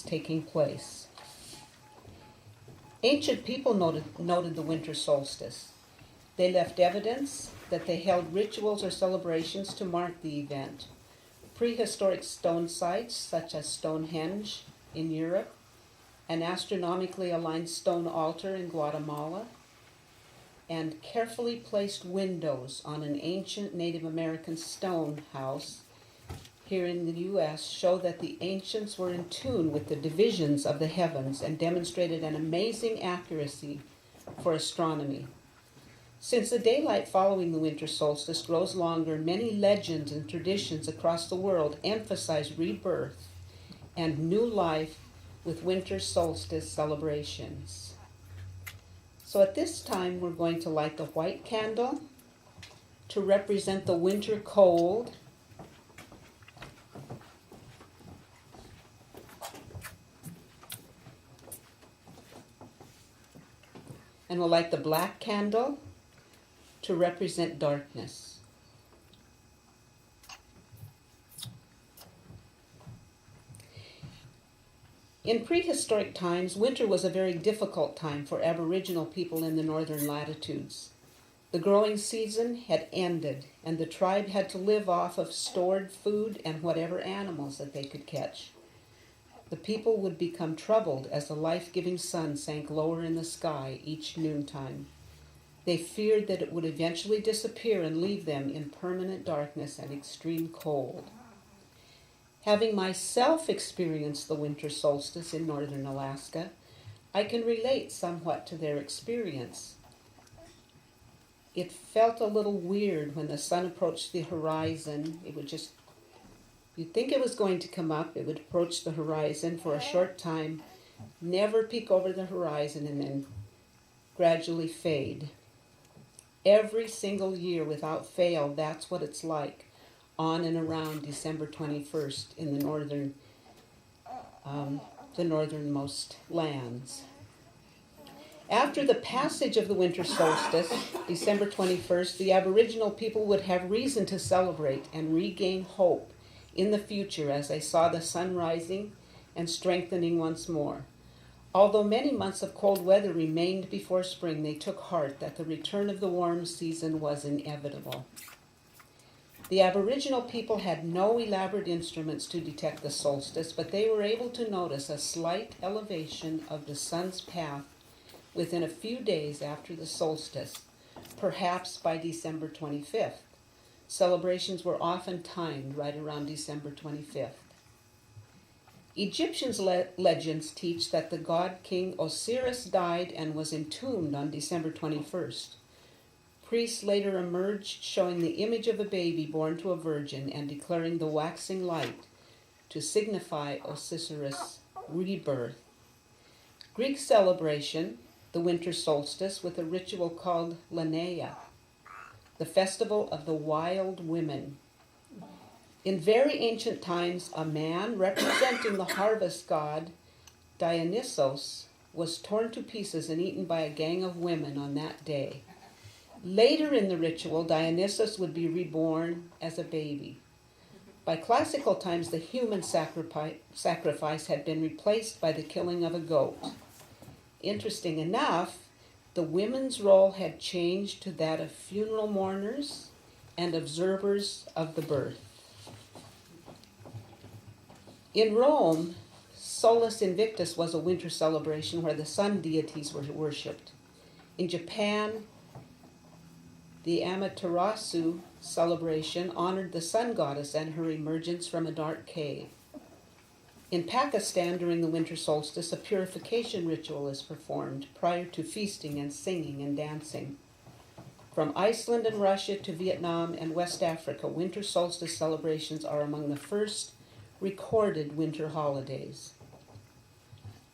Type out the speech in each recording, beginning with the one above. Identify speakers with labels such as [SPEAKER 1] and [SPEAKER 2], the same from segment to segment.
[SPEAKER 1] taking place. Ancient people noted the winter solstice. They left evidence that they held rituals or celebrations to mark the event. Prehistoric stone sites, such as Stonehenge in Europe, an astronomically aligned stone altar in Guatemala, and carefully placed windows on an ancient Native American stone house here in the U.S. show that the ancients were in tune with the divisions of the heavens and demonstrated an amazing accuracy for astronomy. Since the daylight following the winter solstice grows longer, many legends and traditions across the world emphasize rebirth and new life with winter solstice celebrations. So at this time, we're going to light the white candle to represent the winter cold. And we'll light the black candle to represent darkness. In prehistoric times, winter was a very difficult time for Aboriginal people in the northern latitudes. The growing season had ended, and the tribe had to live off of stored food and whatever animals that they could catch. The people would become troubled as the life-giving sun sank lower in the sky each noontime. They feared that it would eventually disappear and leave them in permanent darkness and extreme cold. Having myself experienced the winter solstice in northern Alaska, I can relate somewhat to their experience. It felt a little weird when the sun approached the horizon. You'd think it was going to come up, it would approach the horizon for a short time, never peek over the horizon, and then gradually fade. Every single year without fail, that's what it's like on and around December 21st in the northernmost lands. After the passage of the winter solstice, December 21st, the Aboriginal people would have reason to celebrate and regain hope in the future as they saw the sun rising and strengthening once more. Although many months of cold weather remained before spring, they took heart that the return of the warm season was inevitable. The Aboriginal people had no elaborate instruments to detect the solstice, but they were able to notice a slight elevation of the sun's path within a few days after the solstice, perhaps by December 25th. Celebrations were often timed right around December 25th. Egyptians' legends teach that the god king Osiris died and was entombed on December 21st. Priests later emerged showing the image of a baby born to a virgin and declaring the waxing light to signify Osiris' rebirth. Greek celebration, the winter solstice, with a ritual called Lenaea, the festival of the wild women. In very ancient times, a man representing the harvest god, Dionysos, was torn to pieces and eaten by a gang of women on that day. Later in the ritual, Dionysus would be reborn as a baby. By classical times, the human sacrifice had been replaced by the killing of a goat. Interesting enough, the women's role had changed to that of funeral mourners and observers of the birth. In Rome, Solus Invictus was a winter celebration where the sun deities were worshipped. In Japan, the Amaterasu celebration honored the sun goddess and her emergence from a dark cave. In Pakistan, during the winter solstice, a purification ritual is performed prior to feasting and singing and dancing. From Iceland and Russia to Vietnam and West Africa, winter solstice celebrations are among the first recorded winter holidays.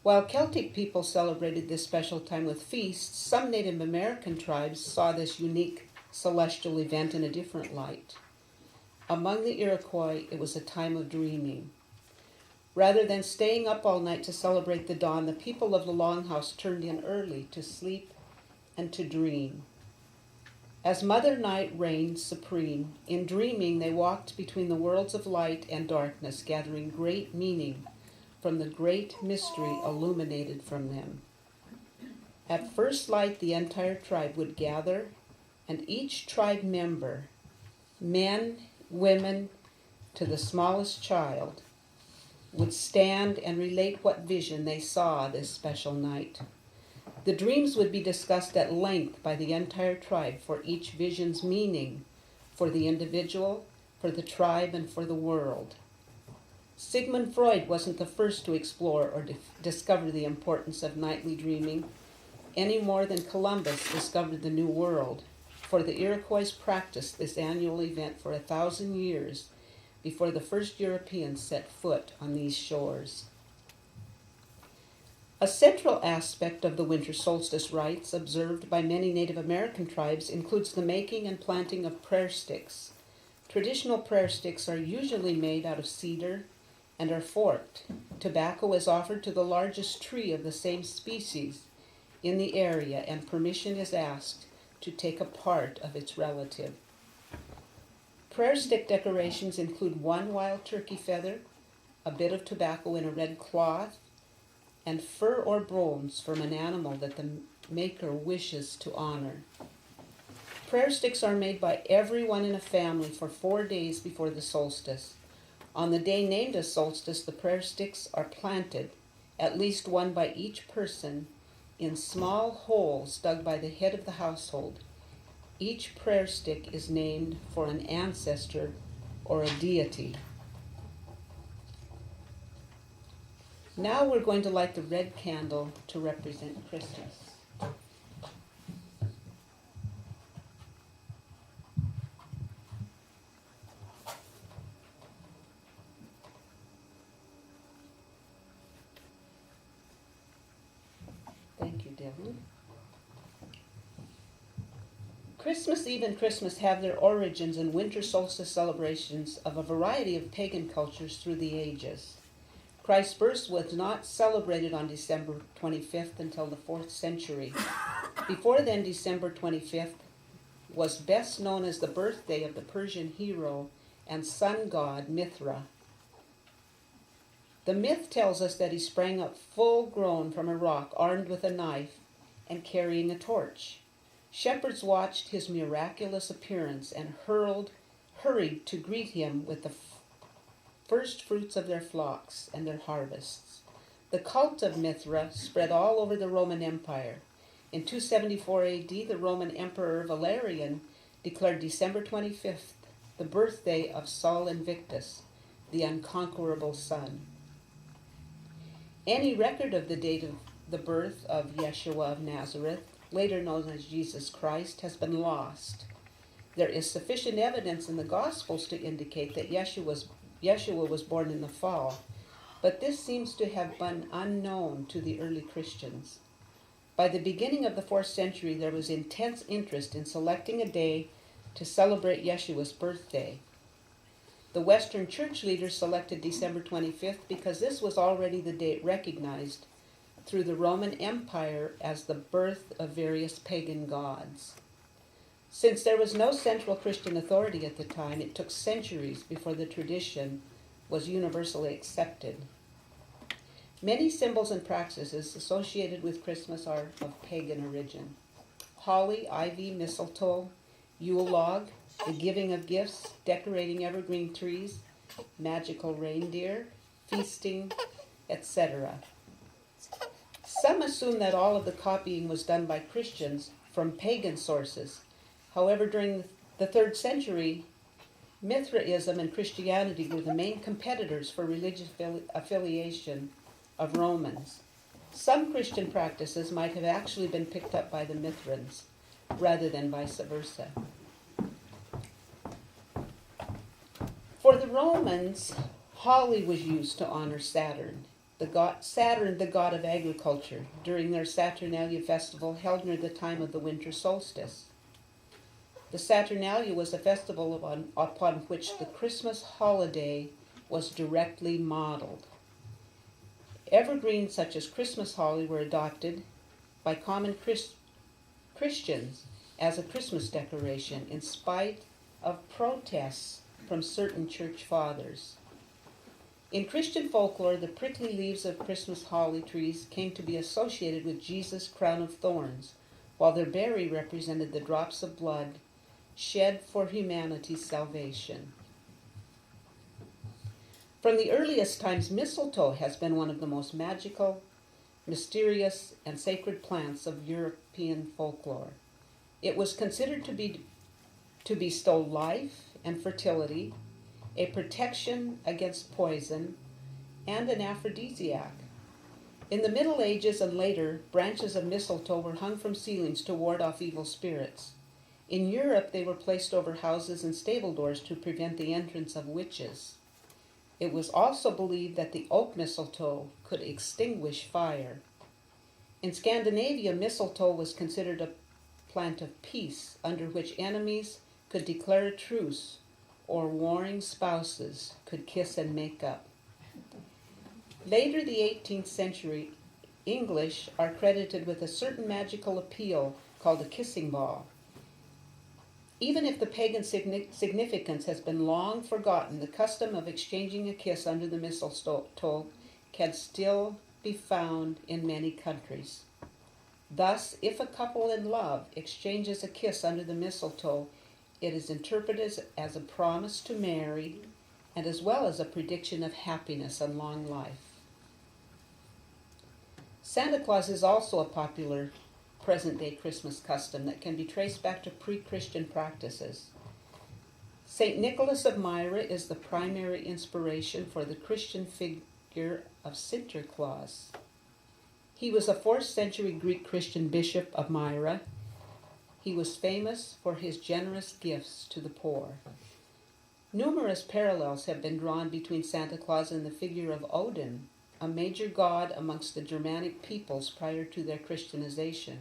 [SPEAKER 1] While Celtic people celebrated this special time with feasts, some Native American tribes saw this unique celestial event in a different light. Among the Iroquois, it was a time of dreaming. Rather than staying up all night to celebrate the dawn, the people of the Longhouse turned in early to sleep and to dream. As Mother Night reigned supreme, in dreaming they walked between the worlds of light and darkness, gathering great meaning from the great mystery illuminated from them. At first light, the entire tribe would gather, and each tribe member, men, women, to the smallest child, would stand and relate what vision they saw this special night. The dreams would be discussed at length by the entire tribe for each vision's meaning, for the individual, for the tribe, and for the world. Sigmund Freud wasn't the first to explore or discover the importance of nightly dreaming, any more than Columbus discovered the New World, for the Iroquois practiced this annual event for 1,000 years before the first Europeans set foot on these shores. A central aspect of the winter solstice rites observed by many Native American tribes includes the making and planting of prayer sticks. Traditional prayer sticks are usually made out of cedar and are forked. Tobacco is offered to the largest tree of the same species in the area, and permission is asked to take a part of its relative. Prayer stick decorations include one wild turkey feather, a bit of tobacco in a red cloth, and fur or bones from an animal that the maker wishes to honor. Prayer sticks are made by everyone in a family for 4 days before the solstice. On the day named as solstice, the prayer sticks are planted, at least one by each person, in small holes dug by the head of the household. Each prayer stick is named for an ancestor or a deity. Now we're going to light the red candle to represent Christmas. Thank you, Dylan. Christmas Eve and Christmas have their origins in winter solstice celebrations of a variety of pagan cultures through the ages. Christ's birth was not celebrated on December 25th until the 4th century. Before then, December 25th was best known as the birthday of the Persian hero and sun god Mithra. The myth tells us that he sprang up full grown from a rock, armed with a knife and carrying a torch. Shepherds watched his miraculous appearance and hurried to greet him with the first fruits of their flocks and their harvests. The cult of Mithra spread all over the Roman Empire. In 274 AD, the Roman Emperor Valerian declared December 25th the birthday of Sol Invictus, the unconquerable sun. Any record of the date of the birth of Yeshua of Nazareth, later known as Jesus Christ, has been lost. There is sufficient evidence in the Gospels to indicate that Yeshua was born in the fall, but this seems to have been unknown to the early Christians. By the beginning of the 4th century, there was intense interest in selecting a day to celebrate Yeshua's birthday. The Western church leaders selected December 25th because this was already the date recognized through the Roman Empire as the birth of various pagan gods. Since there was no central Christian authority at the time, it took centuries before the tradition was universally accepted. Many symbols and practices associated with Christmas are of pagan origin. Holly, ivy, mistletoe, Yule log, the giving of gifts, decorating evergreen trees, magical reindeer, feasting, etc. Some assume that all of the copying was done by Christians from pagan sources. However, during the 3rd century, Mithraism and Christianity were the main competitors for religious affiliation of Romans. Some Christian practices might have actually been picked up by the Mithrans, rather than vice versa. For the Romans, holly was used to honor Saturn, the god of agriculture, during their Saturnalia festival held near the time of the winter solstice. The Saturnalia was a festival upon which the Christmas holiday was directly modeled. Evergreens such as Christmas holly were adopted by common Christians as a Christmas decoration in spite of protests from certain church fathers. In Christian folklore, the prickly leaves of Christmas holly trees came to be associated with Jesus' crown of thorns, while their berry represented the drops of blood shed for humanity's salvation. From the earliest times, mistletoe has been one of the most magical, mysterious, and sacred plants of European folklore. It was considered to bestow life and fertility, a protection against poison, and an aphrodisiac. In the Middle Ages and later, branches of mistletoe were hung from ceilings to ward off evil spirits. In Europe, they were placed over houses and stable doors to prevent the entrance of witches. It was also believed that the oak mistletoe could extinguish fire. In Scandinavia, mistletoe was considered a plant of peace under which enemies could declare a truce or warring spouses could kiss and make up. Later, the 18th century English are credited with a certain magical appeal called a kissing ball. Even if the pagan significance has been long forgotten, the custom of exchanging a kiss under the mistletoe can still be found in many countries. Thus, if a couple in love exchanges a kiss under the mistletoe, it is interpreted as a promise to marry and as well as a prediction of happiness and long life. Santa Claus is also a popular present-day Christmas custom that can be traced back to pre-Christian practices. St. Nicholas of Myra is the primary inspiration for the Christian figure of Sinterklaas. He was a 4th century Greek Christian bishop of Myra. He was famous for his generous gifts to the poor. Numerous parallels have been drawn between Santa Claus and the figure of Odin, a major god amongst the Germanic peoples prior to their Christianization.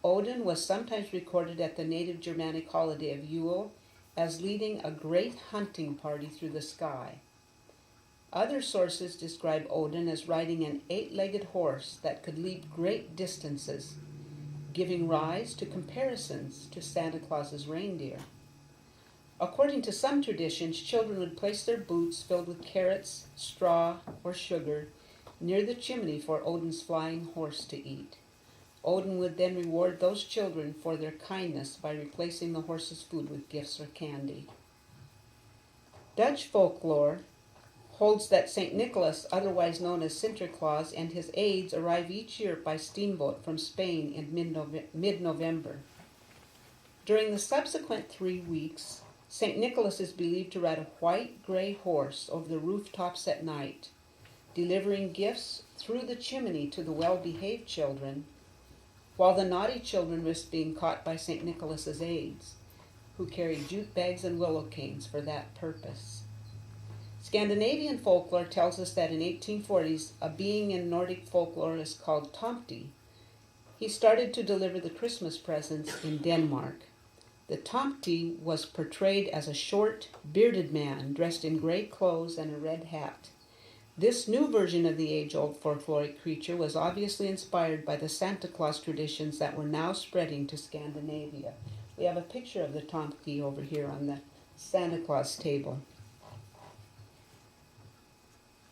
[SPEAKER 1] Odin was sometimes recorded at the native Germanic holiday of Yule as leading a great hunting party through the sky. Other sources describe Odin as riding an 8-legged horse that could leap great distances, giving rise to comparisons to Santa Claus's reindeer. According to some traditions, children would place their boots filled with carrots, straw, or sugar near the chimney for Odin's flying horse to eat. Odin would then reward those children for their kindness by replacing the horse's food with gifts or candy. Dutch folklore holds that St. Nicholas, otherwise known as Sinterklaas, and his aides arrive each year by steamboat from Spain in mid-November. During the subsequent 3 weeks, St. Nicholas is believed to ride a white-gray horse over the rooftops at night, delivering gifts through the chimney to the well-behaved children, while the naughty children risk being caught by St. Nicholas's aides, who carry jute bags and willow canes for that purpose. Scandinavian folklore tells us that in 1840s, a being in Nordic folklore is called Tomte. He started to deliver the Christmas presents in Denmark. The Tomte was portrayed as a short, bearded man dressed in gray clothes and a red hat. This new version of the age-old folkloric creature was obviously inspired by the Santa Claus traditions that were now spreading to Scandinavia. We have a picture of the Tomte over here on the Santa Claus table.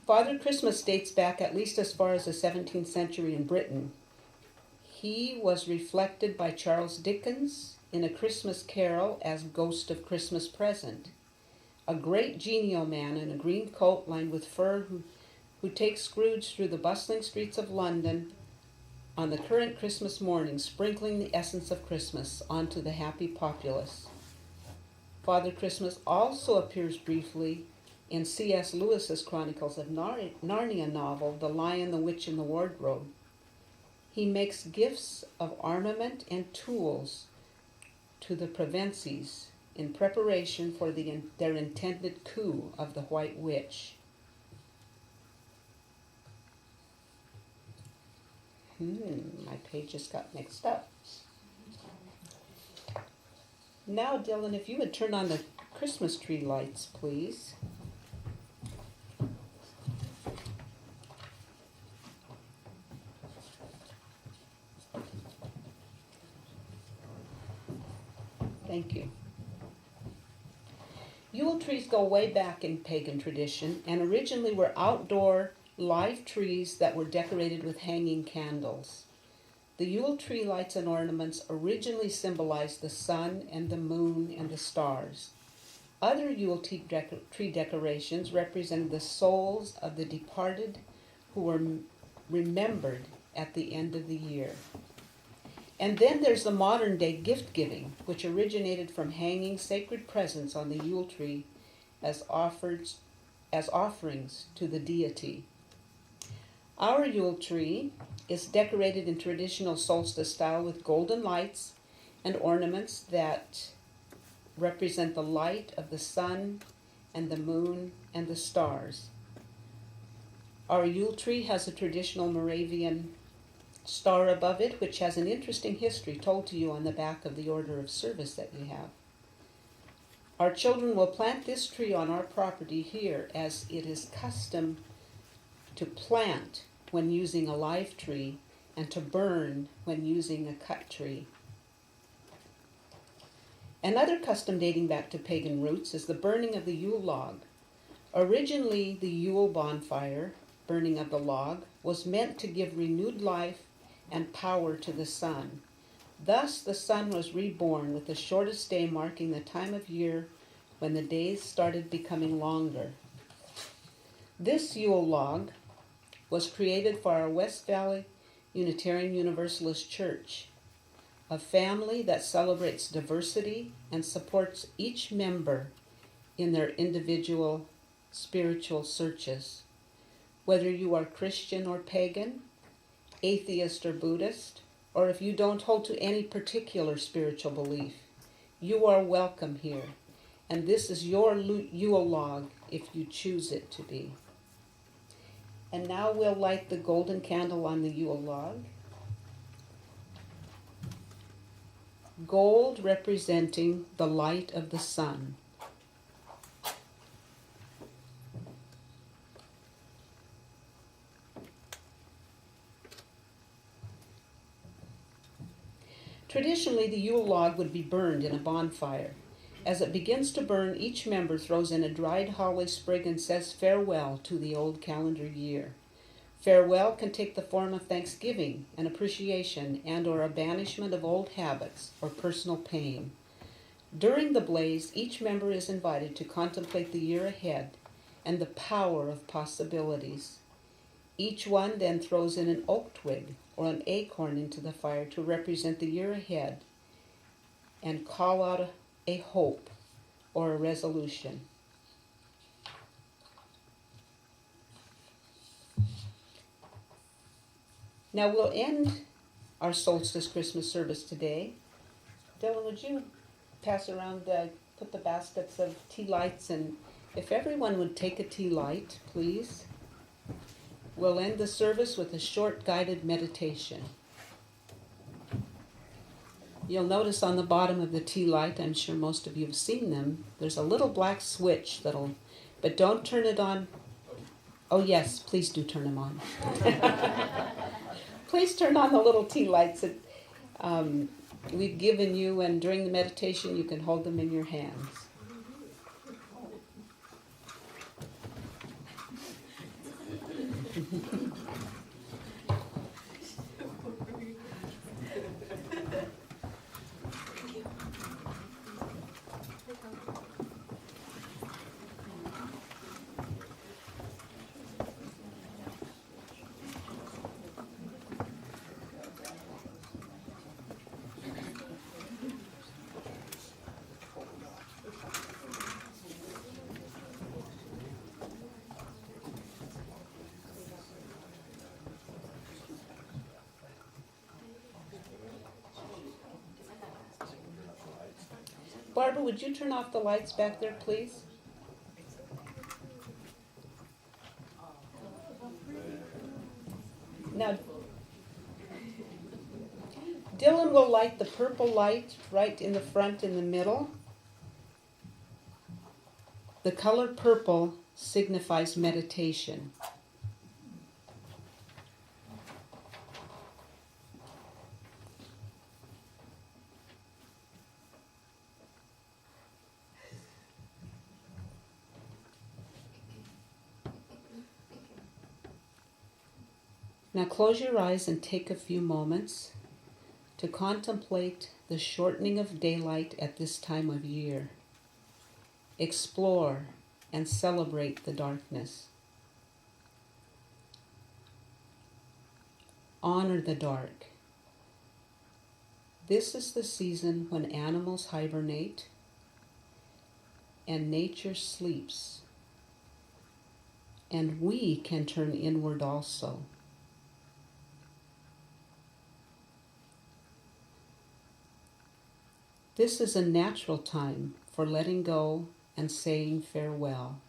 [SPEAKER 1] Father Christmas dates back at least as far as the 17th century in Britain. He was reflected by Charles Dickens in A Christmas Carol as Ghost of Christmas Present, a great genial man in a green coat lined with fur who takes Scrooge through the bustling streets of London on the current Christmas morning, sprinkling the essence of Christmas onto the happy populace. Father Christmas also appears briefly in C.S. Lewis's Chronicles of Narnia novel, The Lion, the Witch, and the Wardrobe. He makes gifts of armament and tools to the Provences in preparation for their intended coup of the White Witch. My page just got mixed up. Now, Dylan, if you would turn on the Christmas tree lights, please. Thank you. Yule trees go way back in pagan tradition and originally were outdoor live trees that were decorated with hanging candles. The Yule tree lights and ornaments originally symbolized the sun and the moon and the stars. Other Yule tree decorations represented the souls of the departed who were remembered at the end of the year. And then there's the modern day gift giving, which originated from hanging sacred presents on the Yule tree as offerings to the deity. Our Yule tree is decorated in traditional solstice style with golden lights and ornaments that represent the light of the sun and the moon and the stars. Our Yule tree has a traditional Moravian star above it, which has an interesting history told to you on the back of the order of service that you have. Our children will plant this tree on our property here, as it is custom to plant when using a live tree and to burn when using a cut tree. Another custom dating back to pagan roots is the burning of the Yule log. Originally, the Yule bonfire, burning of the log, was meant to give renewed life and power to the sun. Thus, the sun was reborn, with the shortest day marking the time of year when the days started becoming longer. This Yule log was created for our West Valley Unitarian Universalist Church, a family that celebrates diversity and supports each member in their individual spiritual searches. Whether you are Christian or pagan, atheist or Buddhist, or if you don't hold to any particular spiritual belief, you are welcome here, and this is your Yule log if you choose it to be. And now we'll light the golden candle on the Yule log. Gold representing the light of the sun. Traditionally, the Yule log would be burned in a bonfire. As it begins to burn, each member throws in a dried holly sprig and says farewell to the old calendar year. Farewell can take the form of thanksgiving, an appreciation, and or a banishment of old habits or personal pain. During the blaze, each member is invited to contemplate the year ahead and the power of possibilities. Each one then throws in an oak twig or an acorn into the fire to represent the year ahead and call out a hope or a resolution. Now we'll end our solstice Christmas service today. Dylan, would you pass around put the baskets of tea lights, and if everyone would take a tea light, please. We'll end the service with a short guided meditation. You'll notice on the bottom of the tea light, I'm sure most of you have seen them, there's a little black switch but don't turn it on. Oh yes, please do turn them on. Please turn on the little tea lights that we've given you, and during the meditation you can hold them in your hands. Barbara, would you turn off the lights back there, please? Now, Dylan will light the purple light right in the front in the middle. The color purple signifies meditation. Now close your eyes and take a few moments to contemplate the shortening of daylight at this time of year. Explore and celebrate the darkness. Honor the dark. This is the season when animals hibernate and nature sleeps, and we can turn inward also. This is a natural time for letting go and saying farewell.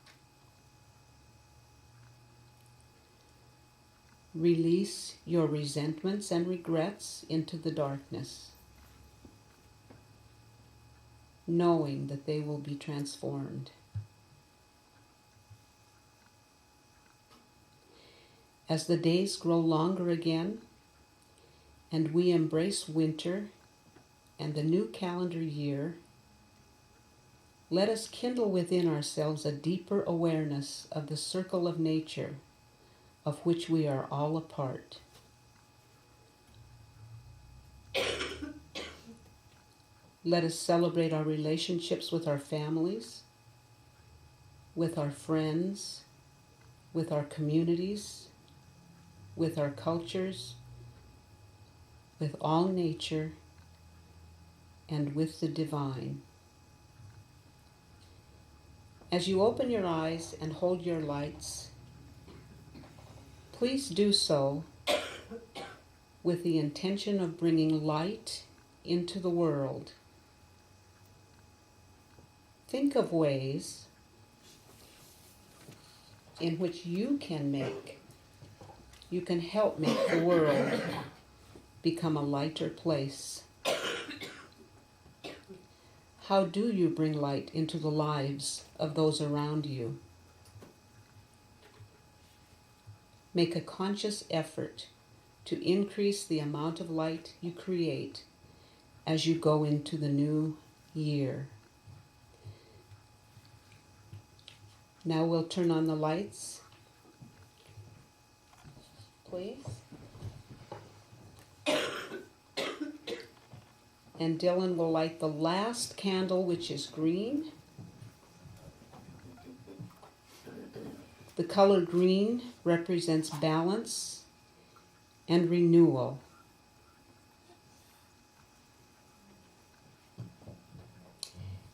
[SPEAKER 1] Release your resentments and regrets into the darkness, knowing that they will be transformed. As the days grow longer again, and we embrace winter and the new calendar year, let us kindle within ourselves a deeper awareness of the circle of nature of which we are all a part. Let us celebrate our relationships with our families, with our friends, with our communities, with our cultures, with all nature, and with the divine. As you open your eyes and hold your lights, please do so with the intention of bringing light into the world. Think of ways in which you can help make the world become a lighter place. How do you bring light into the lives of those around you? Make a conscious effort to increase the amount of light you create as you go into the new year. Now we'll turn on the lights, please. And Dylan will light the last candle, which is green. The color green represents balance and renewal.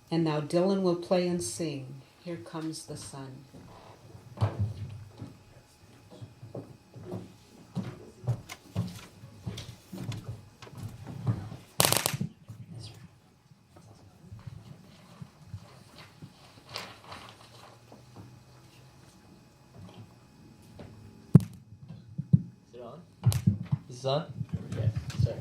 [SPEAKER 1] And now Dylan will play and sing, "Here Comes the Sun."
[SPEAKER 2] Is it on? Okay, sorry.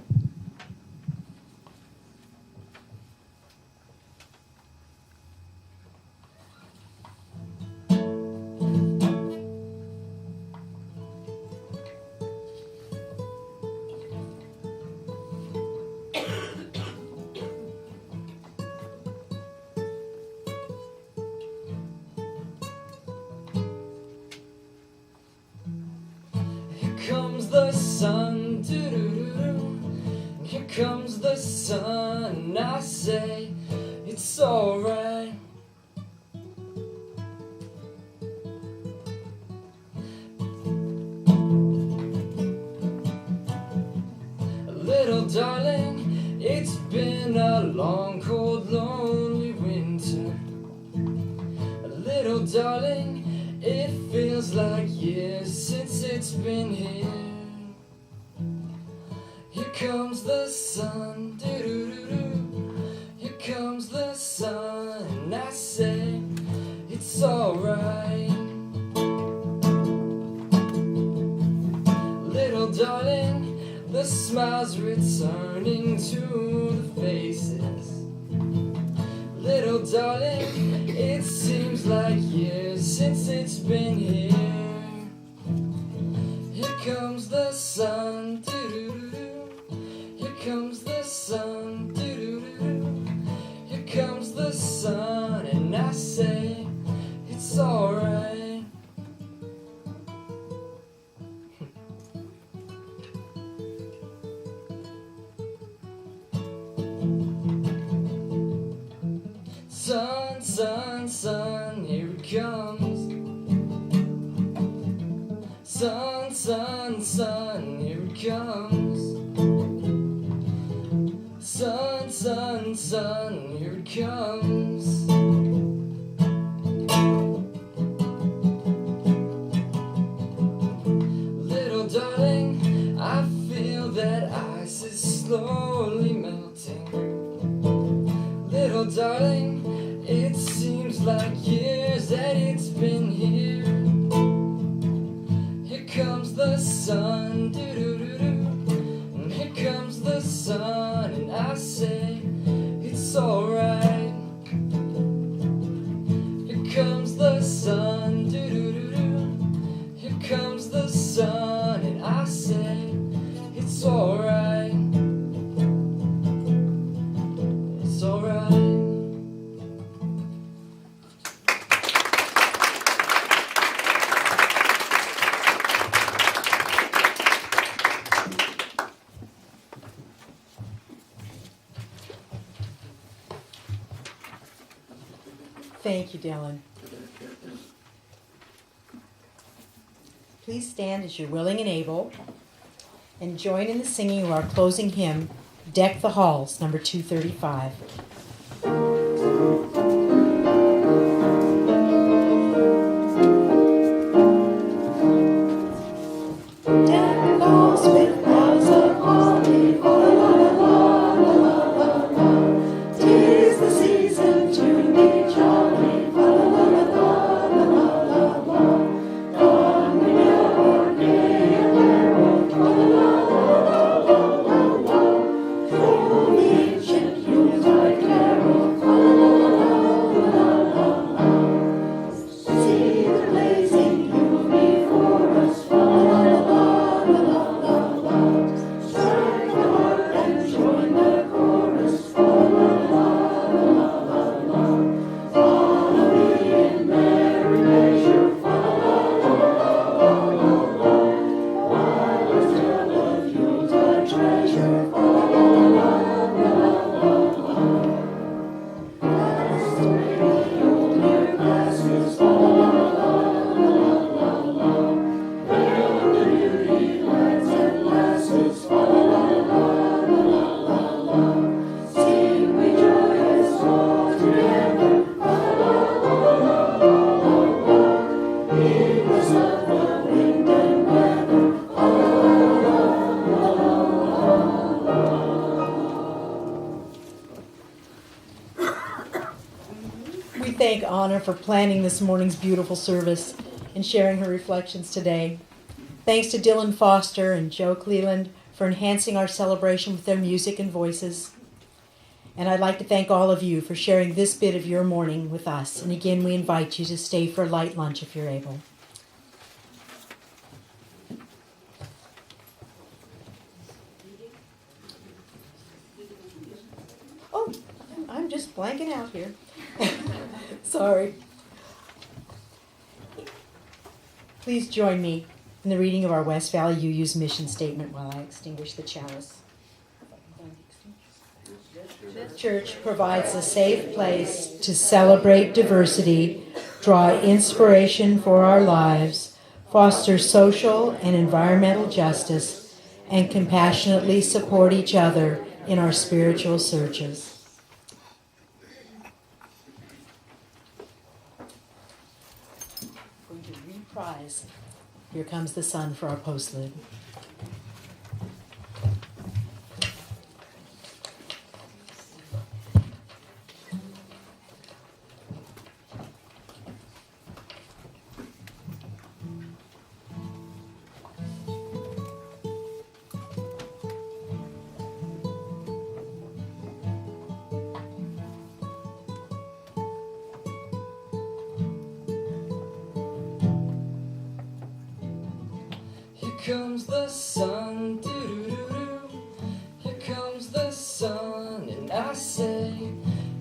[SPEAKER 2] Here comes the sun, doo-doo-doo-doo. Here comes the sun, I say it's alright. Little darling, it's been a long, cold, lonely winter. Little darling, it feels like years since it's been here. Here comes the sun, doo-doo-doo-doo. Here comes the sun, I say it's alright. Little darling, the smiles returning to the faces. Little darling, it seems like years since it's been here. Here comes the sun, doo-doo-doo-doo. Here comes the sun, doo-doo-doo-doo. Here comes the sun, and I say it's alright. Sun, sun, sun, here it comes. Sun, sun, sun, here it comes. Sun, sun, sun, here it comes. Little darling, I feel that ice is slowly melting. Little darling, it seems like years that it's been here. Here comes the sun, doo-doo-doo-doo. And here comes the sun, and I say it's alright. Here comes the sun, doo-doo-doo-doo. Here comes the sun, and I say it's alright. It's alright.
[SPEAKER 3] Thank you, Dylan. Please stand as you're willing and able and join in the singing of our closing hymn, Deck the Halls, number 235. Deck the halls with boughs of holly, la la la la la la la. 'Tis the season to be jolly, la la la la la la la la. Don the yellow gay apparel, la la la la la la la. From the ancient Yuletide carol, la la la la la la la. See the blazing Yule before us, la la la la la la la. Strike the harp and join the chorus, la la la la la la. Follow me in merry measure, la la la la la la. While I tell of Yuletide treasure, la la la la la la. Last away the old year glasses, la la la la la la. Hail the beauty lads and lasses, la la la la la la. Sing we joyous all together, la la la la la. Heedless of the wind and weather, la la la la. We thank Anna for planning this morning's beautiful service and sharing her reflections today. Thanks to Dylan Foster and Joe Cleland for enhancing our celebration with their music and voices. And I'd like to thank all of you for sharing this bit of your morning with us. And again, we invite you to stay for a light lunch if you're able. Oh, I'm just blanking out here. Sorry. Please join me in the reading of our West Valley UU's mission statement while I extinguish the chalice. This church provides a safe place to celebrate diversity, draw inspiration for our lives, foster social and environmental justice, and compassionately support each other in our spiritual searches. We're going to reprise Here Comes the Sun for our postlude.
[SPEAKER 2] Here comes the sun, doo-doo-doo-doo. Here comes the sun, and I say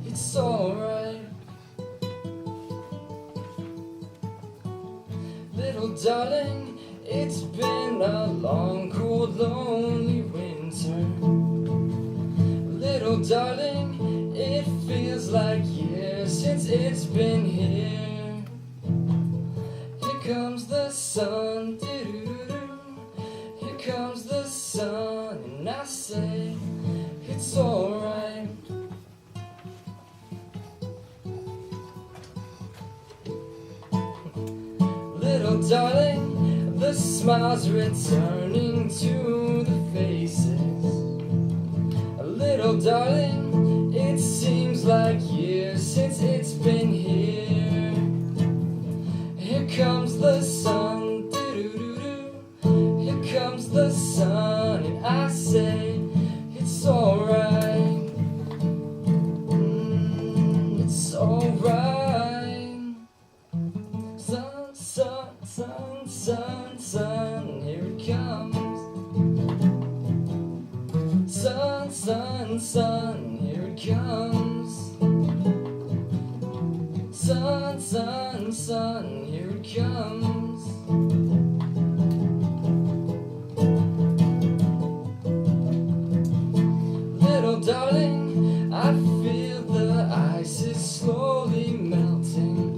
[SPEAKER 2] it's alright. Little darling, it's been a long, cold, lonely winter. Little darling, it feels like years it's been here. Here comes the sun, doo-doo-doo-doo. Here comes the sun, and I say it's alright. Little darling, the smiles returning to the faces. Little darling, it seems like years since it's been here. Here comes the sun, doo-doo-doo-doo. Here comes the sun, and I say it's alright. It's alright. Sun, sun, sun, sun, sun, here it comes. Sun, sun, sun, here it comes. Sun, sun, sun, here it comes. Little darling, I feel the ice is slowly melting.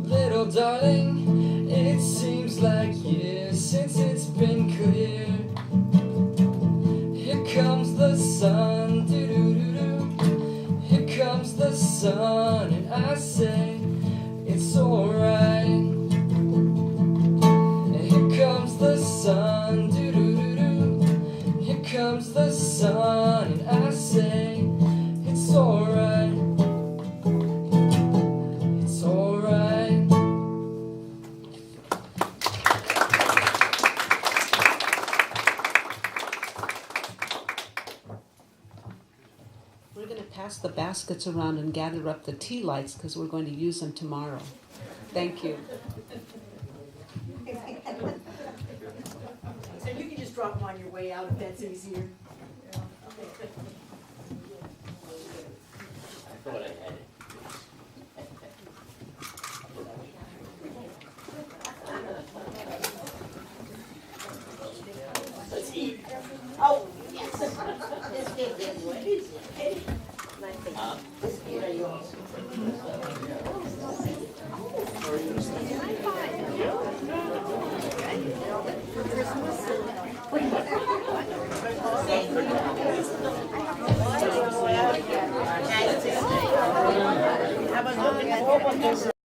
[SPEAKER 2] Little darling, it seems like years since it's been clear. Here comes the sun, doo-doo-doo-doo. Here comes the sun, and I say it's alright. And here comes the sun, doo-doo-doo-doo. Here comes the sun, and I say it's alright. It's alright.
[SPEAKER 1] We're going to pass the baskets around and gather up the tea lights because we're going to use them tomorrow. Thank you.
[SPEAKER 4] So you can just drop them on your way out if that's easier. Oh, yes. This big one, what is it? My face. This big are yours. How about